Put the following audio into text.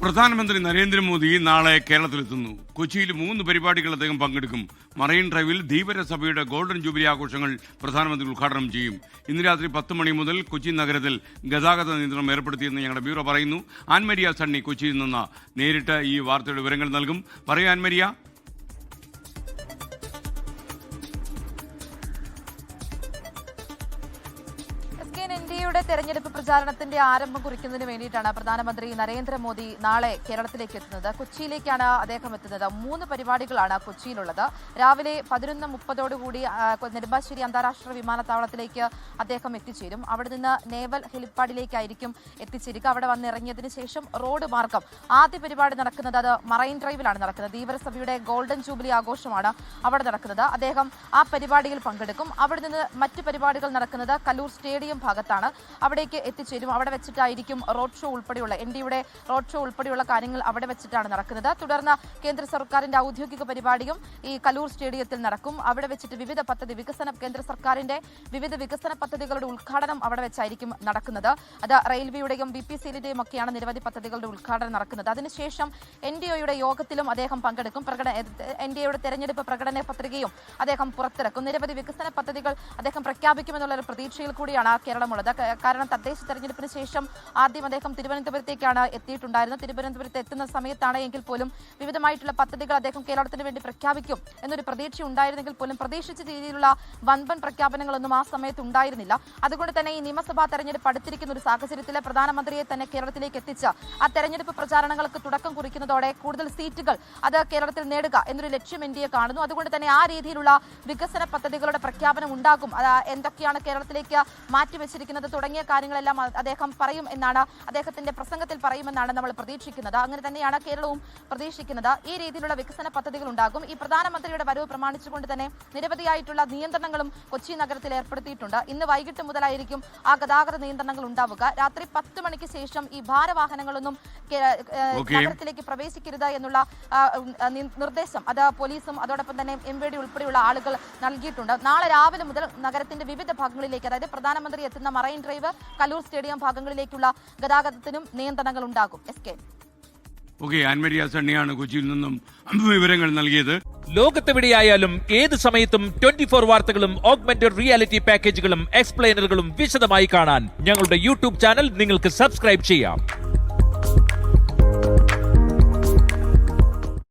പ്രധാനമന്ത്രി നരേന്ദ്രമോദി നാളെ കേരളത്തിലെത്തുന്നു. കൊച്ചിയിൽ 3 പരിപാടികൾ അദ്ദേഹം പങ്കെടുക്കും. മറൈൻ ഡ്രൈവിൽ ധീവരസഭയുടെ ഗോൾഡൻ ജൂബിലി ആഘോഷങ്ങൾ പ്രധാനമന്ത്രി ഉദ്ഘാടനം ചെയ്യും. ഇന്ന് രാത്രി 10 മണി മുതൽ കൊച്ചി നഗരത്തിൽ ഗതാഗത നിയന്ത്രണം ഏർപ്പെടുത്തിയെന്ന് ഞങ്ങളുടെ ബ്യൂറോ പറയുന്നു. ആൻമരിയ സണ്ണി കൊച്ചിയിൽ നിന്ന് നേരിട്ട് ഈ വാർത്തയുടെ വിവരങ്ങൾ നൽകും. പറയൂ ആൻമരിയ. ഇന്ത്യയുടെ തെരഞ്ഞെടുപ്പ് പ്രചാരണത്തിന്റെ ആരംഭം കുറിക്കുന്നതിന് വേണ്ടിയിട്ടാണ് പ്രധാനമന്ത്രി നരേന്ദ്രമോദി നാളെ കേരളത്തിലേക്ക് എത്തുന്നത്. കൊച്ചിയിലേക്കാണ് അദ്ദേഹം എത്തുന്നത്. 3 പരിപാടികളാണ് കൊച്ചിയിലുള്ളത്. രാവിലെ 11:30 നെടുമ്പാശ്ശേരി അന്താരാഷ്ട്ര വിമാനത്താവളത്തിലേക്ക് അദ്ദേഹം എത്തിച്ചേരും. അവിടെ നിന്ന് നേവൽ ഹെലിപ്പാഡിലേക്കായിരിക്കും എത്തിച്ചേരുക. അവിടെ വന്നിറങ്ങിയതിനു ശേഷം റോഡ് മാർഗം ആദ്യ പരിപാടി നടക്കുന്നത് അത് മറൈൻ ഡ്രൈവിലാണ് നടക്കുന്നത്. ധീവരസഭയുടെ ഗോൾഡൻ ജൂബിലി ആഘോഷമാണ് അവിടെ നടക്കുന്നത്. അദ്ദേഹം ആ പരിപാടിയിൽ പങ്കെടുക്കും. അവിടെ നിന്ന് മറ്റ് പരിപാടികൾ നടക്കുന്നത് കല്ലൂർ സ്റ്റേഡിയം ഭാഗത്താണ്. അവിടേക്ക് എത്തിച്ചേരും. അവിടെ വെച്ചിട്ടായിരിക്കും റോഡ് ഷോ ഉൾപ്പെടെയുള്ള NDയുടെ റോഡ് ഷോ ഉൾപ്പെടെയുള്ള കാര്യങ്ങൾ അവിടെ വെച്ചിട്ടാണ് നടക്കുന്നത്. തുടർന്ന് കേന്ദ്ര സർക്കാരിന്റെ ഔദ്യോഗിക പരിപാടിയും ഈ കല്ലൂർ സ്റ്റേഡിയത്തിൽ നടക്കും. അവിടെ വെച്ചിട്ട് കേന്ദ്ര സർക്കാരിന്റെ വിവിധ വികസന പദ്ധതികളുടെ ഉദ്ഘാടനം അവിടെ വെച്ചായിരിക്കും നടക്കുന്നത്. അത് റെയിൽവേയുടെയും BPCLന്റെയും ഒക്കെയാണ് നിരവധി പദ്ധതികളുടെ ഉദ്ഘാടനം നടക്കുന്നത്. അതിനുശേഷം NDOയുടെ യോഗത്തിലും അദ്ദേഹം പങ്കെടുക്കും. NDOയുടെ തെരഞ്ഞെടുപ്പ് പ്രകടന പത്രികയും അദ്ദേഹം പുറത്തിറക്കും. നിരവധി വികസന പദ്ധതികൾ അദ്ദേഹം പ്രഖ്യാപിക്കുമെന്നുള്ള ഒരു പ്രതീക്ഷയിൽ കൂടിയാണ് കേരളമുള്ളത്. കാരണം തദ്ദേശ തെരഞ്ഞെടുപ്പിന് ശേഷം ആദ്യം അദ്ദേഹം തിരുവനന്തപുരത്തേക്കാണ് എത്തിയിട്ടുണ്ടായിരുന്നത്. തിരുവനന്തപുരത്ത് എത്തുന്ന സമയത്താണ് എങ്കിൽ പോലും വിവിധമായിട്ടുള്ള പദ്ധതികൾ അദ്ദേഹം കേരളത്തിന് വേണ്ടി പ്രഖ്യാപിക്കും എന്നൊരു പ്രതീക്ഷ ഉണ്ടായിരുന്നെങ്കിൽ പോലും പ്രതീക്ഷിച്ച രീതിയിലുള്ള വൻപൻ പ്രഖ്യാപനങ്ങളൊന്നും ആ സമയത്ത് ഉണ്ടായിരുന്നില്ല. അതുകൊണ്ട് തന്നെ ഈ നിയമസഭാ തെരഞ്ഞെടുപ്പ് അടുത്തിരിക്കുന്ന ഒരു സാഹചര്യത്തിൽ പ്രധാനമന്ത്രിയെ തന്നെ കേരളത്തിലേക്ക് എത്തിച്ച് ആ തെരഞ്ഞെടുപ്പ് പ്രചാരണങ്ങൾക്ക് തുടക്കം കുറിക്കുന്നതോടെ കൂടുതൽ സീറ്റുകൾ അത് കേരളത്തിൽ നേടുക എന്നൊരു ലക്ഷ്യം NDA കാണുന്നു. അതുകൊണ്ട് തന്നെ ആ രീതിയിലുള്ള വികസന പദ്ധതികളുടെ പ്രഖ്യാപനം ഉണ്ടാകും. എന്തൊക്കെയാണ് കേരളത്തിലേക്ക് മാറ്റിവെച്ചിരിക്കുന്നത് തുടങ്ങിയ കാര്യങ്ങളെല്ലാം അദ്ദേഹം പറയും എന്നാണ്, അദ്ദേഹത്തിന്റെ പ്രസംഗത്തിൽ പറയുമെന്നാണ് നമ്മൾ പ്രതീക്ഷിക്കുന്നത്. അങ്ങനെ തന്നെയാണ് കേരളവും പ്രതീക്ഷിക്കുന്നത്. ഈ രീതിയിലുള്ള വികസന പദ്ധതികൾ ഉണ്ടാകും. ഈ പ്രധാനമന്ത്രിയുടെ വരവ് പ്രമാണിച്ചുകൊണ്ട് തന്നെ നിരവധിയായിട്ടുള്ള നിയന്ത്രണങ്ങളും കൊച്ചി നഗരത്തിൽ ഏർപ്പെടുത്തിയിട്ടുണ്ട്. ഇന്ന് വൈകിട്ട് മുതലായിരിക്കും ആ ഗതാഗത നിയന്ത്രണങ്ങൾ ഉണ്ടാവുക. രാത്രി 10 മണിക്ക് ശേഷം ഈ ഭാരവാഹനങ്ങളൊന്നും നഗരത്തിലേക്ക് പ്രവേശിക്കരുത് എന്നുള്ള നിർദ്ദേശം അത് പോലീസും അതോടൊപ്പം തന്നെ MVD ഉൾപ്പെടെയുള്ള ആളുകൾ നൽകിയിട്ടുണ്ട്. നാളെ രാവിലെ മുതൽ നഗരത്തിന്റെ വിവിധ ഭാഗങ്ങളിലേക്ക്, അതായത് പ്രധാനമന്ത്രി എത്തുന്ന മറൈൻ ഡ്രൈവ്, കല്ലൂർ സ്റ്റേഡിയം ഭാഗങ്ങളിലേക്കുള്ള ഗതാഗതത്തിനും നിയന്ത്രണങ്ങൾ ഉണ്ടാകും. ആൻമരിയ സണ്ണിയാണ് കൊച്ചിയിൽ നിന്നും വിവരങ്ങൾ നൽകിയത്. ലോകത്തെവിടെയായാലും ഏത് സമയത്തും 24 വാർത്തകളും ഓഗ്മെന്റഡ് റിയാലിറ്റി പാക്കേജുകളും എക്സ്പ്ലെയിനറുകളും വിശദമായി കാണാൻ ഞങ്ങളുടെ YouTube ചാനൽ നിങ്ങൾക്ക് സബ്സ്ക്രൈബ് ചെയ്യാം.